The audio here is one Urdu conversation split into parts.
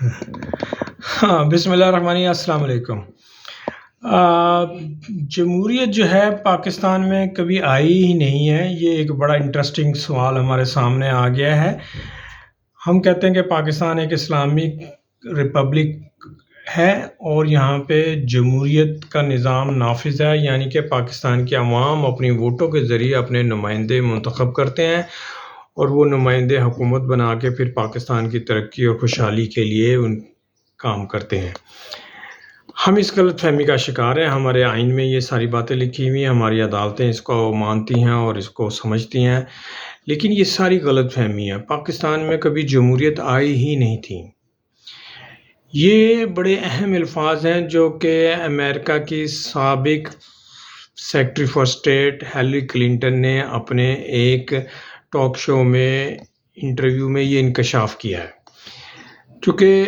ہاں، بسم اللہ الرحمن الرحیم، السلام علیکم۔ آ، جمہوریت جو ہے پاکستان میں کبھی آئی ہی نہیں ہے۔ یہ ایک بڑا انٹرسٹنگ سوال ہمارے سامنے آ گیا ہے۔ ہم کہتے ہیں کہ پاکستان ایک اسلامک ریپبلک ہے اور یہاں پہ جمہوریت کا نظام نافذ ہے، یعنی کہ پاکستان کے عوام اپنی ووٹوں کے ذریعے اپنے نمائندے منتخب کرتے ہیں اور وہ نمائندے حکومت بنا کے پھر پاکستان کی ترقی اور خوشحالی کے لیے کام کرتے ہیں۔ ہم اس غلط فہمی کا شکار ہیں۔ ہمارے آئین میں یہ ساری باتیں لکھی ہوئی ہیں، ہماری عدالتیں اس کو مانتی ہیں اور اس کو سمجھتی ہیں، لیکن یہ ساری غلط فہمی ہے۔ پاکستان میں کبھی جمہوریت آئی ہی نہیں تھی۔ یہ بڑے اہم الفاظ ہیں جو کہ امریکہ کی سابق secretary for state Hillary Clinton نے اپنے ایک ٹاک شو میں انٹرویو میں یہ انکشاف کیا ہے، کیونکہ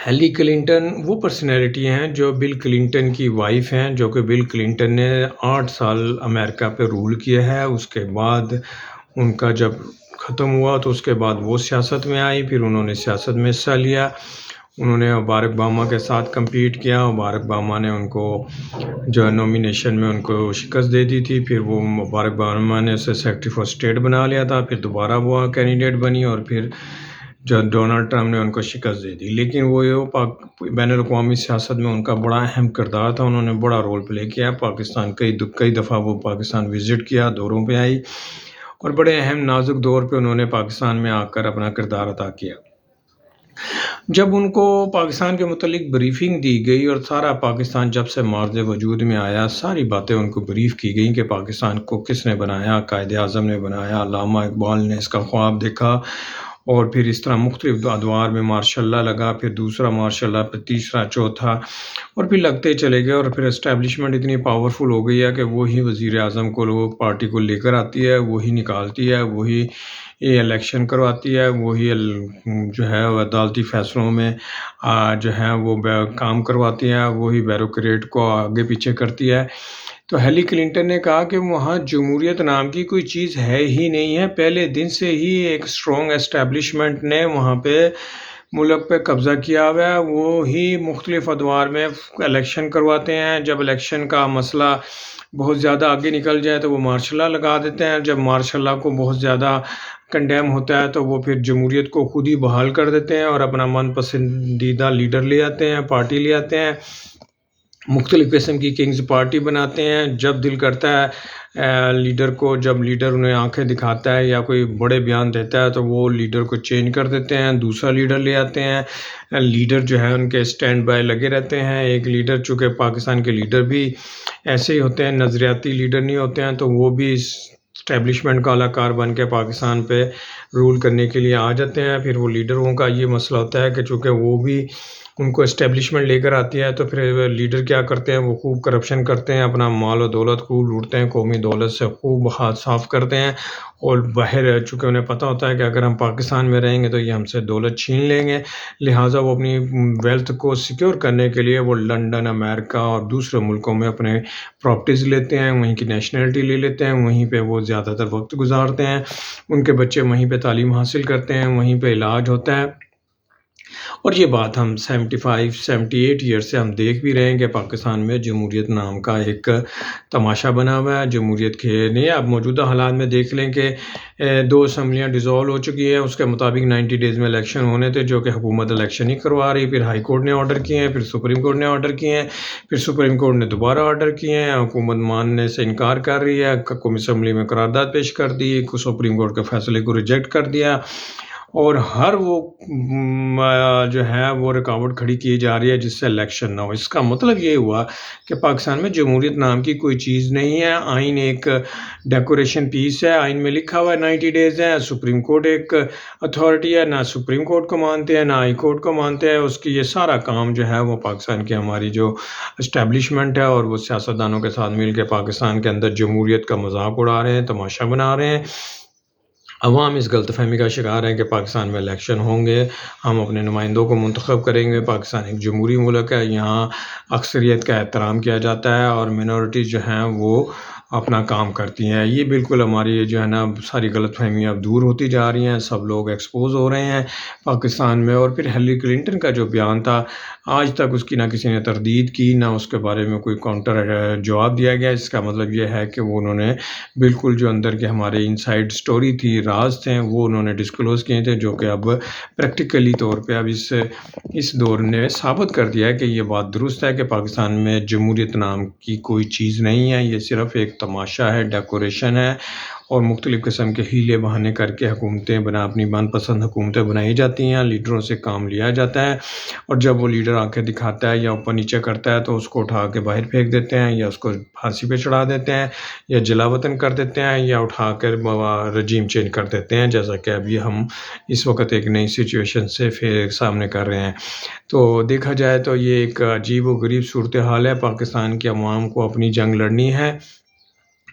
ہیلری کلنٹن وہ پرسنالٹی ہیں جو بل کلنٹن کی وائف ہیں، جو کہ بل کلنٹن نے 8 سال امریکہ پہ رول کیا ہے۔ اس کے بعد ان کا جب ختم ہوا تو اس کے بعد وہ سیاست میں آئی، پھر انہوں نے سیاست میں حصہ لیا۔ انہوں نے باراک اوباما کے ساتھ کمپیٹ کیا، باراک اوباما نے ان کو جو نومینیشن میں ان کو شکست دے دی تھی، پھر وہ باراک اوباما نے اسے سیکرٹری فار اسٹیٹ بنا لیا تھا، پھر دوبارہ وہ کینڈیڈیٹ بنی اور پھر جو ڈونلڈ ٹرمپ نے ان کو شکست دے دی۔ لیکن وہ بین الاقوامی سیاست میں ان کا بڑا اہم کردار تھا، انہوں نے بڑا رول پلے کیا۔ پاکستان کئی دفعہ وہ پاکستان وزٹ کیا، دوروں پہ آئی اور بڑے اہم نازک دور پہ انہوں نے پاکستان میں آ کر اپنا کردار ادا کیا۔ جب ان کو پاکستان کے متعلق بریفنگ دی گئی اور سارا پاکستان جب سے مارز وجود میں آیا، ساری باتیں ان کو بریف کی گئیں کہ پاکستان کو کس نے بنایا، قائد اعظم نے بنایا، علامہ اقبال نے اس کا خواب دیکھا، اور پھر اس طرح مختلف ادوار میں ماشاء اللہ لگا، پھر دوسرا ماشاء اللہ، پھر تیسرا، چوتھا، اور پھر لگتے چلے گئے، اور پھر اسٹیبلشمنٹ اتنی پاورفل ہو گئی ہے کہ وہی وزیر اعظم کو لوگ پارٹی کو لے کر آتی ہے، وہی نکالتی ہے، وہی الیکشن کرواتی ہے، وہی جو ہے عدالتی فیصلوں میں جو ہے وہ کام کرواتی ہے، وہی بیوروکریٹ کو آگے پیچھے کرتی ہے۔ تو ہیلری کلنٹن نے کہا کہ وہاں جمہوریت نام کی کوئی چیز ہے ہی نہیں ہے۔ پہلے دن سے ہی ایک اسٹرانگ اسٹیبلشمنٹ نے وہاں پہ ملک پہ قبضہ کیا ہوا ہے، وہی مختلف ادوار میں الیکشن کرواتے ہیں۔ جب الیکشن کا مسئلہ بہت زیادہ آگے نکل جائے تو وہ مارشل لا لگا دیتے ہیں، جب مارشل لا کو بہت زیادہ کنڈیم ہوتا ہے تو وہ پھر جمہوریت کو خود ہی بحال کر دیتے ہیں اور اپنا من پسندیدہ لیڈر لے آتے ہیں، پارٹی لے آتے ہیں، مختلف قسم کی کنگز پارٹی بناتے ہیں۔ جب دل کرتا ہے لیڈر کو، جب لیڈر انہیں آنکھیں دکھاتا ہے یا کوئی بڑے بیان دیتا ہے تو وہ لیڈر کو چینج کر دیتے ہیں، دوسرا لیڈر لے آتے ہیں۔ لیڈر جو ہے ان کے اسٹینڈ بائی لگے رہتے ہیں۔ ایک لیڈر، چونکہ پاکستان کے لیڈر بھی ایسے ہی ہوتے ہیں، نظریاتی لیڈر نہیں ہوتے ہیں، تو وہ بھی اسٹیبلشمنٹ کا اعلی کار بن کے پاکستان پہ رول کرنے کے لیے آ جاتے ہیں۔ پھر وہ لیڈروں کا یہ مسئلہ ہوتا ہے کہ چونکہ وہ بھی ان کو اسٹیبلشمنٹ لے کر آتی ہے تو پھر لیڈر کیا کرتے ہیں، وہ خوب کرپشن کرتے ہیں، اپنا مال و دولت خوب لوٹتے ہیں، قومی دولت سے خوب ہاتھ صاف کرتے ہیں، اور باہر چونکہ انہیں پتہ ہوتا ہے کہ اگر ہم پاکستان میں رہیں گے تو یہ ہم سے دولت چھین لیں گے، لہٰذا وہ اپنی ویلتھ کو سیکیور کرنے کے لیے وہ لنڈن، امریکہ اور دوسرے ملکوں میں اپنے پراپرٹیز لیتے ہیں، وہیں کی نیشنلٹی لے لیتے ہیں، وہیں پہ وہ زیادہ تر وقت گزارتے ہیں، ان کے بچے وہیں پہ تعلیم حاصل کرتے ہیں، وہیں پہ علاج ہوتا ہے۔ اور یہ بات ہم 78 ایئر سے ہم دیکھ بھی رہے ہیں کہ پاکستان میں جمہوریت نام کا ایک تماشا بنا ہوا ہے۔ جمہوریت کے نہیں، اب موجودہ حالات میں دیکھ لیں کہ 2 اسمبلیاں ڈیزالو ہو چکی ہیں، اس کے مطابق 90 ڈیز میں الیکشن ہونے تھے، جو کہ حکومت الیکشن ہی کروا رہی، پھر ہائی کورٹ نے آرڈر کیے ہیں، پھر سپریم کورٹ نے آرڈر کیے ہیں، پھر سپریم کورٹ نے دوبارہ آرڈر کیے ہیں، حکومت ماننے سے انکار کر رہی ہے، قومی اسمبلی میں قرارداد پیش کر دی، سپریم کورٹ کے فیصلے کو ریجیکٹ کر دیا، اور ہر وہ جو ہے وہ رکاوٹ کھڑی کی جا رہی ہے جس سے الیکشن نہ ہو۔ اس کا مطلب یہ ہوا کہ پاکستان میں جمہوریت نام کی کوئی چیز نہیں ہے۔ آئین ایک ڈیکوریشن پیس ہے، آئین میں لکھا ہوا ہے 90 ڈیز ہے، سپریم کورٹ ایک اتھارٹی ہے، نہ سپریم کورٹ کو مانتے ہیں نہ ہائی کورٹ کو مانتے ہیں۔ اس کی یہ سارا کام جو ہے وہ پاکستان کی ہماری جو اسٹیبلشمنٹ ہے اور وہ سیاستدانوں کے ساتھ مل کے پاکستان کے اندر جمہوریت کا مذاق اڑا رہے ہیں، تماشا بنا رہے ہیں۔ عوام اس غلط فہمی کا شکار ہے کہ پاکستان میں الیکشن ہوں گے، ہم اپنے نمائندوں کو منتخب کریں گے۔ پاکستان ایک جمہوری ملک ہے، یہاں اکثریت کا احترام کیا جاتا ہے اور مینورٹیز جو ہیں وہ اپنا کام کرتی ہیں۔ یہ بالکل ہماری جو ہے نا ساری غلط فہمیاں اب دور ہوتی جا رہی ہیں، سب لوگ ایکسپوز ہو رہے ہیں پاکستان میں۔ اور پھر ہیلری کلنٹن کا جو بیان تھا، آج تک اس کی نہ کسی نے تردید کی، نہ اس کے بارے میں کوئی کاؤنٹر جواب دیا گیا۔ اس کا مطلب یہ ہے کہ وہ انہوں نے بالکل جو اندر کے ہمارے انسائڈ سٹوری تھی، راز تھے، وہ انہوں نے ڈسکلوز کیے تھے، جو کہ اب پریکٹیکلی طور پہ اب اس دور نے ثابت کر دیا ہے کہ یہ بات درست ہے کہ پاکستان میں جمہوریت نام کی کوئی چیز نہیں ہے۔ یہ صرف ایک تماشا ہے، ڈیکوریشن ہے، اور مختلف قسم کے ہیلے بہانے کر کے حکومتیں اپنی من پسند حکومتیں بنائی جاتی ہیں، لیڈروں سے کام لیا جاتا ہے، اور جب وہ لیڈر آنکھیں دکھاتا ہے یا اوپر نیچے کرتا ہے تو اس کو اٹھا کے باہر پھینک دیتے ہیں، یا اس کو پھانسی پہ چڑھا دیتے ہیں، یا جلا وطن کر دیتے ہیں، یا اٹھا کر رجیم چینج کر دیتے ہیں، جیسا کہ ابھی ہم اس وقت ایک نئی سچویشن سے پھر سامنے کر رہے ہیں۔ تو دیکھا جائے تو یہ ایک عجیب و غریب صورتحال ہے۔ پاکستان کے عوام کو اپنی جنگ لڑنی ہے،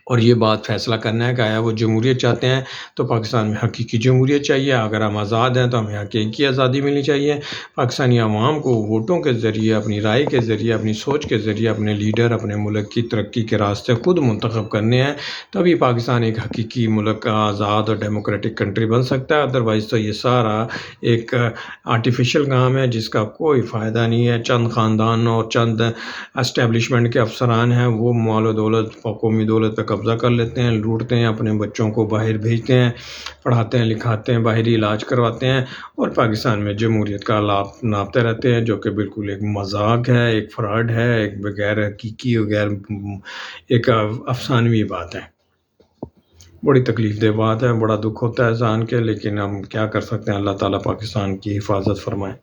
اور یہ بات فیصلہ کرنا ہے کہ آیا وہ جمہوریت چاہتے ہیں تو پاکستان میں حقیقی جمہوریت چاہیے، اگر ہم آزاد ہیں تو ہمیں حقیقی آزادی ملنی چاہیے۔ پاکستانی عوام کو ووٹوں کے ذریعے، اپنی رائے کے ذریعے، اپنی سوچ کے ذریعے اپنے لیڈر، اپنے ملک کی ترقی کے راستے خود منتخب کرنے ہیں، تبھی پاکستان ایک حقیقی ملک، آزاد اور ڈیموکریٹک کنٹری بن سکتا ہے۔ ادروائز تو یہ سارا ایک آرٹیفیشل کام ہے جس کا کوئی فائدہ نہیں ہے۔ چند خاندان اور چند اسٹیبلشمنٹ کے افسران ہیں، وہ مال و دولت، قومی دولت پہ قبضہ کر لیتے ہیں، لوٹتے ہیں، اپنے بچوں کو باہر بھیجتے ہیں، پڑھاتے ہیں، لکھاتے ہیں، باہری علاج کرواتے ہیں، اور پاکستان میں جمہوریت کا ناپتے رہتے ہیں، جو کہ بالکل ایک مذاق ہے، ایک فراڈ ہے، ایک بغیر حقیقی، بغیر ایک افسانوی بات ہے۔ بڑی تکلیف دہ بات ہے، بڑا دکھ ہوتا ہے انسان کے، لیکن ہم کیا کر سکتے ہیں۔ اللہ تعالیٰ پاکستان کی حفاظت فرمائے۔